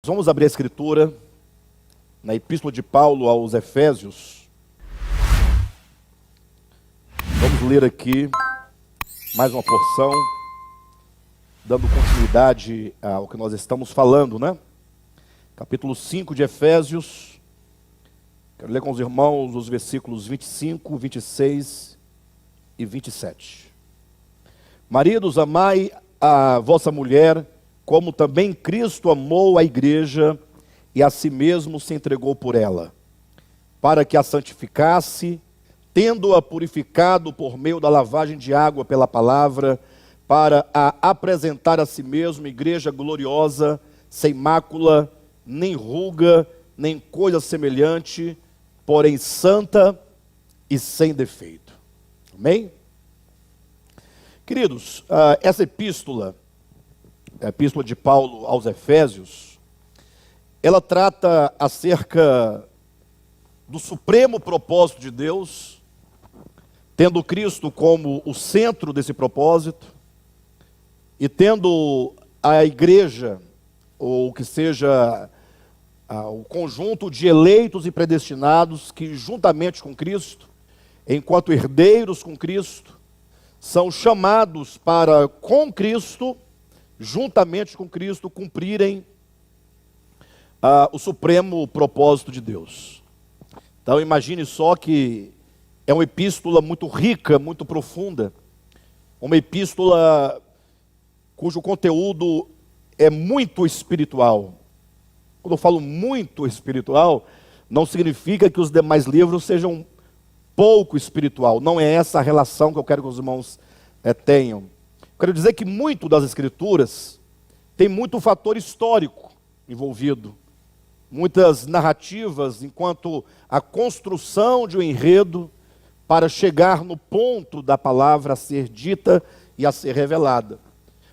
Vamos abrir a escritura na Epístola de Paulo aos Efésios. Vamos ler aqui mais uma porção, dando continuidade ao que nós estamos falando, né? Capítulo 5 de Efésios. Quero ler com os irmãos os versículos 25, 26 e 27. Maridos, amai a vossa mulher, como também Cristo amou a igreja e a si mesmo se entregou por ela, para que a santificasse, tendo-a purificado por meio da lavagem de água pela palavra, para a apresentar a si mesmo igreja gloriosa, sem mácula, nem ruga, nem coisa semelhante, porém santa e sem defeito. Amém? Queridos, essa epístola, a epístola de Paulo aos Efésios, ela trata acerca do supremo propósito de Deus, tendo Cristo como o centro desse propósito, e tendo a igreja, ou que seja o conjunto de eleitos e predestinados que juntamente com Cristo, enquanto herdeiros com Cristo, são chamados para com Cristo, juntamente com Cristo, cumprirem o supremo propósito de Deus. Então imagine só que é uma epístola muito rica, muito profunda, uma epístola cujo conteúdo é muito espiritual. Quando eu falo muito espiritual, não significa que os demais livros sejam pouco espiritual, não é essa a relação que eu quero que os irmãos tenham. Quero dizer que muito das escrituras tem muito fator histórico envolvido, muitas narrativas enquanto a construção de um enredo para chegar no ponto da palavra a ser dita e a ser revelada.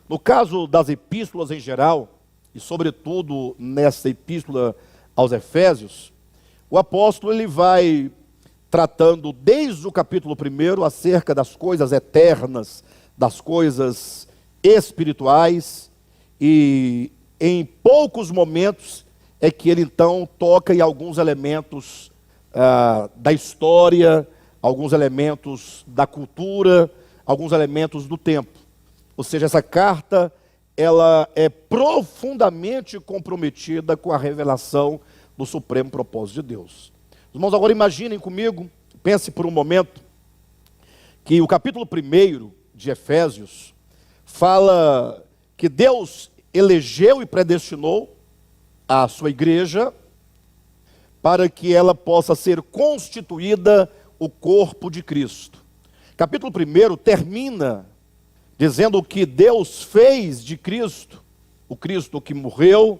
No caso das epístolas em geral, e sobretudo nessa epístola aos Efésios, o apóstolo ele vai tratando desde o capítulo 1 acerca das coisas eternas, das coisas espirituais, e em poucos momentos é que ele então toca em alguns elementos da história, alguns elementos da cultura, alguns elementos do tempo. Ou seja, essa carta ela é profundamente comprometida com a revelação do supremo propósito de Deus. Os irmãos, agora imaginem comigo, pense por um momento, que o capítulo 1 de Efésios fala que Deus elegeu e predestinou a sua igreja para que ela possa ser constituída o corpo de Cristo. Capítulo 1 termina dizendo que Deus fez de Cristo, o Cristo que morreu,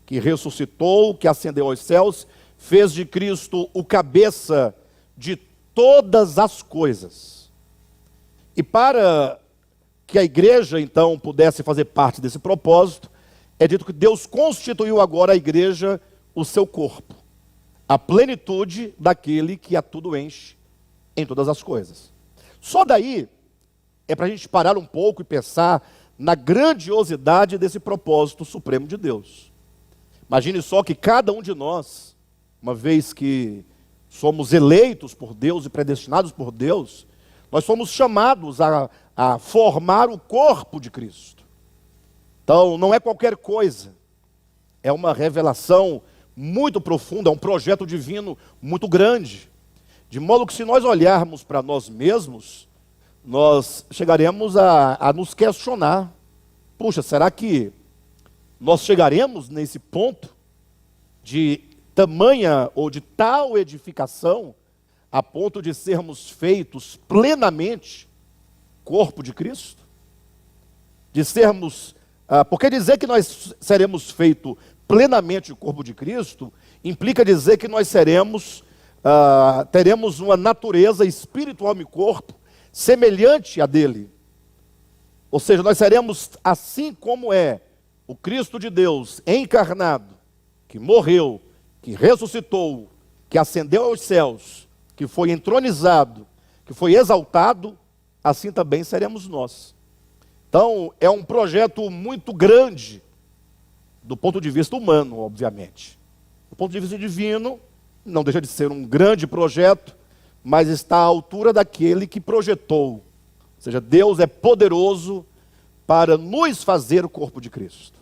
que ressuscitou, que ascendeu aos céus, fez de Cristo o cabeça de todas as coisas. E para que a igreja, então, pudesse fazer parte desse propósito, é dito que Deus constituiu agora a igreja o seu corpo, a plenitude daquele que a tudo enche em todas as coisas. Só daí é para a gente parar um pouco e pensar na grandiosidade desse propósito supremo de Deus. Imagine só que cada um de nós, uma vez que somos eleitos por Deus e predestinados por Deus, nós somos chamados a formar o corpo de Cristo. Então, não é qualquer coisa. É uma revelação muito profunda, é um projeto divino muito grande. De modo que se nós olharmos para nós mesmos, nós chegaremos a nos questionar. Puxa, será que nós chegaremos nesse ponto de tamanha ou de tal edificação a ponto de sermos feitos plenamente corpo de Cristo? De sermos, porque dizer que nós seremos feitos plenamente corpo de Cristo, implica dizer que nós teremos uma natureza espiritual e corpo semelhante à dele. Ou seja, nós seremos assim como é o Cristo de Deus encarnado, que morreu, que ressuscitou, que ascendeu aos céus, que foi entronizado, que foi exaltado, assim também seremos nós. Então, é um projeto muito grande do ponto de vista humano, obviamente. Do ponto de vista divino, não deixa de ser um grande projeto, mas está à altura daquele que projetou. Ou seja, Deus é poderoso para nos fazer o corpo de Cristo.